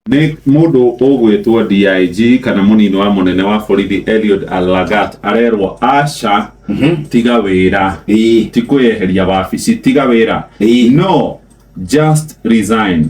Ni mundu ugwitwo DIG kana munini wa munene wa borithi Eliud Lagat arerwo aca tiga wira ti kweheria wabici tiga wira no just resign.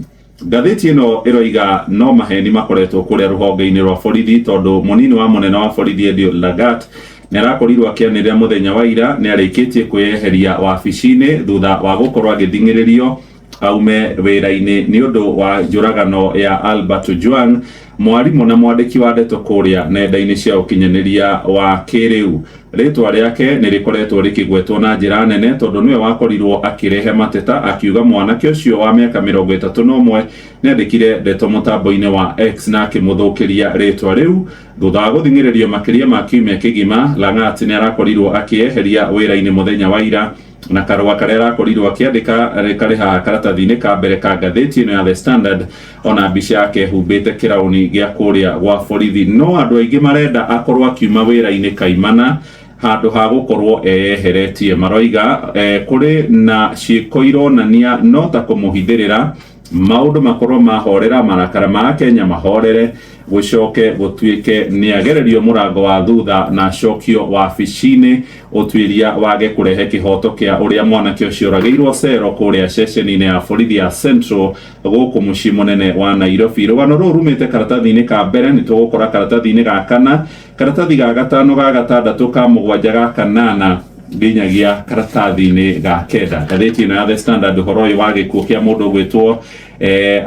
Ngathĩti ĩno ĩroiga no maheni makoretwo kũrĩa rũhonge-inĩ rwa borithi tondu munini wa munene wa borithi Eliud Lagat nĩarakorirwo akĩanĩrĩra mũthenya wa ira nĩarĩkĩtie kwĩyeheria wabici-inĩ thutha wa gũkorwo agĩthing'ĩrĩrio aume wĩra-inĩ nĩ ũndũ wa njũragano ya Albert Ojwang, mwarimũ na mwandĩki wa ndeto kũrĩa nenda-inĩ cia ũkinyanĩria wa kĩrĩu. Rĩtwa rĩake nĩrĩkoretwo rĩkĩgwetwo na njĩra nene tondũ nĩwe wakorirwo akĩrehe mateta akiuga mwanake ũcio wa mĩaka 31 nĩandĩkire ndeto mũtambo-inĩ wa X na akĩmũthũkĩria rĩtwa rĩu thutha wa gũthing'ĩrĩrio makĩria ma kiumia kĩgima. Lagat nĩarakorirwo akĩyeheria wĩra-inĩ mũthenya wa ira na karũa karĩa arakorirwo akĩandĩka karĩ haha karatathi-inĩ ka mbere ka ngathĩti ĩno ya The Standard, ona mbica yake humbĩte kĩrauni gĩa kũrĩa gwa borithi. No andũ aingĩ marenda akorwo akiuma wĩra-inĩ kaimana handũ ha gũkorwo eyeheretie. Maroiga kũrĩ na ciĩko ironania no ta kũmũhithĩrĩra maũndũ makorwo mahorera, marakara ma Kenya mahorere, gũcoke gũtuĩke nĩagererio mũrango wa thutha na acokio wabici-inĩ, ũtuĩria wage kũrehe kĩhoto kĩa ũrĩa mwanake ũcio ũragĩirwo cero kũrĩa ceceni-inĩ ya borithi ya Central gũkũ mũciĩ mũnene wa Nairobi. Rũgano rũu rumĩte karatathi-inĩ ka mbere, nĩtũgũkora karatathi-inĩ ga kana, karatathi ga gatano, ga gatandatũ, ka mũgwanja, ga kanana nginyagia karatathi-inĩ ga kenda. Ngathĩti ĩno ya The Standard ũhoro ũyũ wa gĩkuũ kĩa mũndũ ũgwĩtwo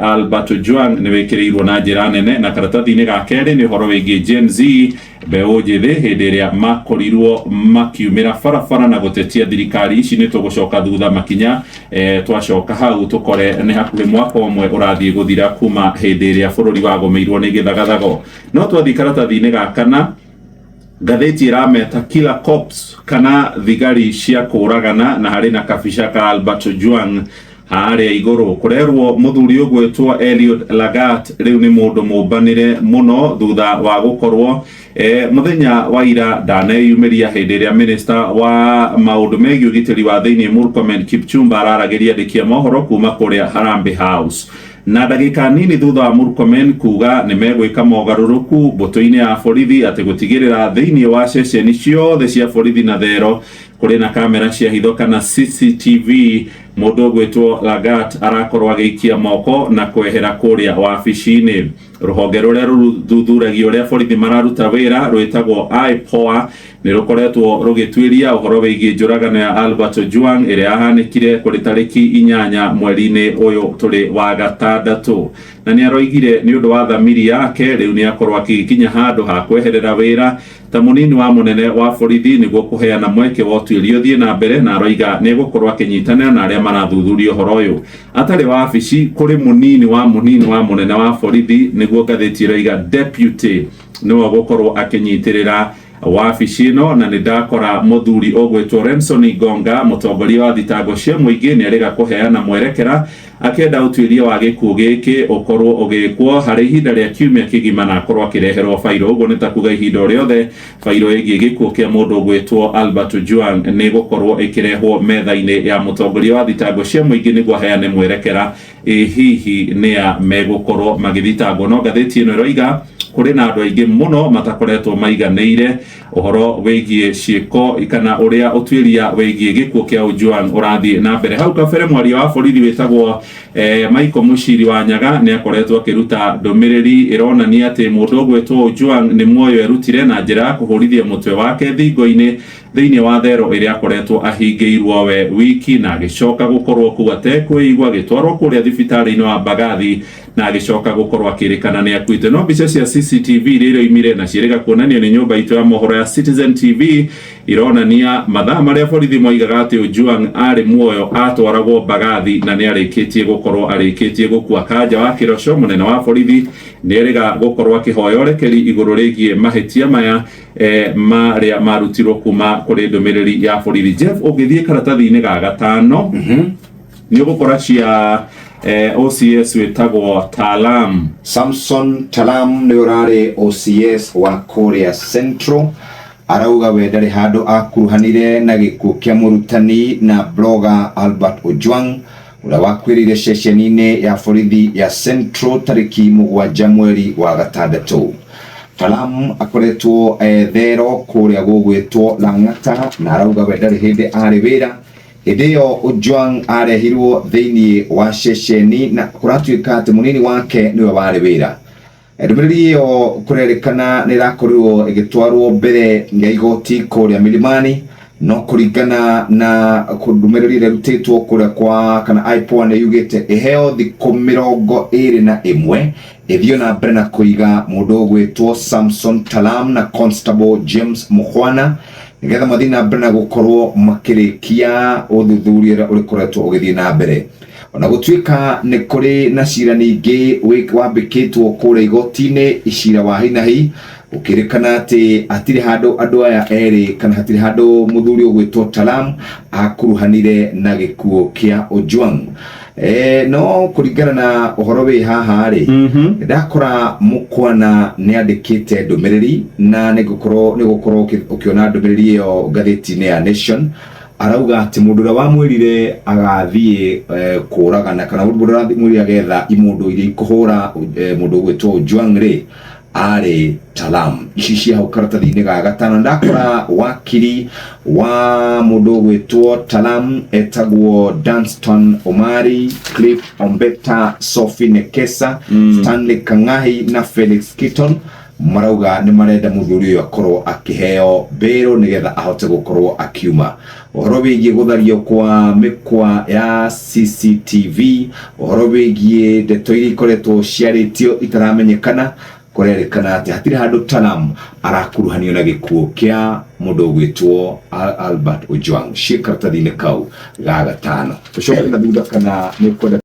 Albert Ojwang nĩwĩkĩrĩirwo na njĩra nene, na karatathi-inĩ ga kerĩ nĩ ũhoro wĩgiĩ Gen Z, mbeũ njĩthĩ hĩndĩ ĩrĩa makorirwo makiumĩra barabara na gũtetia thirikari ici. Nĩ tũgũcoka thutha makinya twacoka hau tũkore nĩ hakuhĩ mwaka ũmwe ũrathiĩ gũthira kuma hĩndĩ ĩrĩa bũrũri wagũmĩirwo nĩ gĩthagathago. No twathiĩ karatathi-inĩ ga kana, ngathĩti ĩrameta killer cops kana thigari cia kũragana, na harĩ na kabica ka Albert Ojwang harĩa igũrũ. Kũrerwo mũthuri ũgwĩtwo Eliud Lagat rĩu nĩ mũndũ mũmbanĩre mũno thutha wa gũkorwo mũthenya wa ira ndaneyumĩria hĩndĩ ĩrĩa minister wa maũndũ megiĩ ũgitĩri wa thĩinĩ Murkomen Kipchumba araragĩria andĩki a mohoro kuma kũrĩa Harambee House, na ndagĩka nini thutha wa Murkomen kuga nĩ megwĩka mogarũrũku mbũtũ-inĩ ya borithi atĩ gũtigĩrĩra thĩinĩ wa ceceni ciothe cia borithi na thero kũrĩ na kamera cia hitho kana CCTV. Mũndũ ũgwĩtwo Lagat arakorwo agĩikia moko na kwehera kũrĩa wabici-inĩ. Rũhonge rũrĩa rũthuthuragia ũrĩa borithi mararuta wĩra rwĩtagwo IPOA nĩ rũkoretwo rũgĩtuĩria ũhoro wĩgiĩ njũragano ya Albert Ojwang ĩrĩa yahanĩkire kũrĩ tarĩki 8 mweri-inĩ ũyũ tũrĩ wa gatandatũ, na nĩaroigire nĩ ũndũ wa thamiri yake rĩu nĩakorwo agĩkinya handũ ha kweherera wĩra ta munini wa munene wa borithi nĩguo kũheana mweke wa ũtuĩria ũthiĩ na mbere, na aroiga nĩgũkorwo akĩnyitanĩra na arĩa marathuthuria ũhoro ũyũ atarĩ wabici kũrĩ munini wa munene wa borithi. Nĩguo ngathĩti ĩroiga deputy nĩwe gũkorwo akĩnyitĩrĩra wabici ĩno, na nĩndakora mũthuri ũgwĩtwo Renson Gonga mũtongoria wa thitango cia mũingĩ nĩarega kũheana mwerekera akĩenda ũtuĩria wa gĩkuũ gĩkĩ ũkorwo ũgĩkwo harĩ ihinda rĩa kiumia kĩgima na akorwo akĩreherwo fairo. Ũguo nĩ ta kuga ihinda o rĩothe fairo ĩgiĩ gĩkuũ kĩa mũndũ ũgwĩtwo Albert Ojwang nĩ gũkorwo ĩkĩrehwo metha-inĩ ya mũtongoria wa thitango cia mũingĩ nĩguo aheane mwerekera hihi nĩa megũkorwo magĩthitangwo. No ngathĩti ĩno ĩroiga kũrĩ na andũ aingĩ mũno matakoretwo maiganĩire ũhoro wĩgiĩ ciĩko kana ũrĩa ũtuĩria wĩgiĩ gĩkuũ kĩa Ojwang ũrathiĩ na mbere. Hau kabere mwaria wa borithi wĩtagwo Michael Muchiri wa Nyaga nĩakoretwo akĩruta ndũmĩrĩri ĩronania atĩ mũndũ ũgwĩtwo Ojwang nĩ muoyo erutire na njĩra ya kũhũrithia mũtwe wake thingo-inĩ thĩinĩ wa thero ĩrĩa akoretwo ahingĩirwo we wiki, na agĩcoka gũkorwo kuo atekwĩigua agĩtwarwo kũrĩa thibitarĩ-inĩ wa Mbagathi na agĩcoka gũkorwo akĩrĩkana nĩ akuĩte. No mbica cia CCTV rĩrĩa imire na ciĩrĩga kuonania nĩ nyũmba itũ ya mohoro ya Citizen TV ironania mathaa marĩa borithi moigaga atĩ Ojwang arĩ muoyo atwaragwo Mbagathi na nĩarĩkĩtie gũkua. Kanja wa Kĩroco mũnene wa borithi nĩerĩga gũkorwo akĩhoya ũrekeri igũrũ rĩgiĩ mahĩtia maya marĩa marutirwo kuma kũrĩ ndũmĩrĩri ya borithi. Jeff, ũngĩthiĩ karatathi-inĩ ga gatano nĩ ũgũkora cia OCS wĩtagwo Talam Samson Talam nĩ ũrarĩ OCS wa Korea Central. Arauga we ndarĩ handũ akuruhanire na gĩkuũ kĩa mũrutani na blogger Albert Ojwang ura wakwirire ceceni-inĩ ya borithi ya Central tariki 7 mweri wa gatandatu. Talam akoretwo thero kuria gugwitwo Lang'ata na arauga we ndari hindi ari wira. Hĩndĩ ĩyo Ojwang arehirwo thĩinĩ wa ceceni na kũratuĩka atĩ mũnini wake nĩwe warĩ wĩra. Ndũmĩrĩri ĩyo kũrerĩkana nĩ ĩrakorirwo ĩgĩtwarwo mbere ya igoti kũrĩa Milimani, no kũringana na ndũmĩrĩri ĩrĩa ĩrutĩtwo kũrĩa kwa kana IPOA nĩ yugĩte ĩheo thikũ 21 ĩthiĩ na mbere na kũiga mũndũ ũgwĩtwo Samson Talam na Constable James Mukhwana nigetha mathiĩ na mbere na gũkorwo makĩrĩkia ũthuthuria ũrĩa ũkoretwo ũgĩthiĩ na mbere. Ona gũtuĩka nĩ kũrĩ na cira ningĩ wambĩkĩtwo kũrĩa igoti-inĩ, icira wa hi na hi, gũkĩrĩkana atĩ hatirĩ handũ andũ aya erĩ kana hatirĩ handũ mũthuri ũgwĩtwo Talam akuruhanire na gĩkuũ kĩa Ojwang. No kũringana na ũhoro wĩ haha rĩ, ndakora Mukhwana nĩ andĩkĩte ndũmĩrĩri na nĩ gũkorwo ũkĩona ndũmĩrĩri ĩyo ngathĩti-inĩ ya Nation. Arauga atĩ mũndũ ũrĩa wamwĩrire agathiĩ kũragana kana mũndũ ũrĩa wamwĩrire agetha imũndũ iria ikũhũra mũndũ ũgwĩtwo Ojwang rĩ arĩ Talam. Ici cia hau karatathi-inĩ ga gatano. Ndakora wakiri wa mũndũ ũgwĩtwo Talam etagwo Danston Omari, Cliff Ombeta, Sophie Nekesa, Stanley Kang'ahi na Felix Kiton marauga nĩ marenda mũthuri ũyũ akorwo akĩheo bail nigetha ahote gũkorwo akiuma. Ũhoro wĩgiĩ gũthario kwa mĩkwa ya CCTV, ũhoro wĩgiĩ ndeto iria ikoretwo ciarĩtio itaramenyekana, kũrerĩkana atĩ hatirĩ handũ Talam arakuruhanio na gĩkuũ kĩa mũndũ ũgwĩtwo Albert Ojwang. Ciĩ karatathi-inĩ kau ga gatano. Tũcoke na thutha kana nĩ kwenda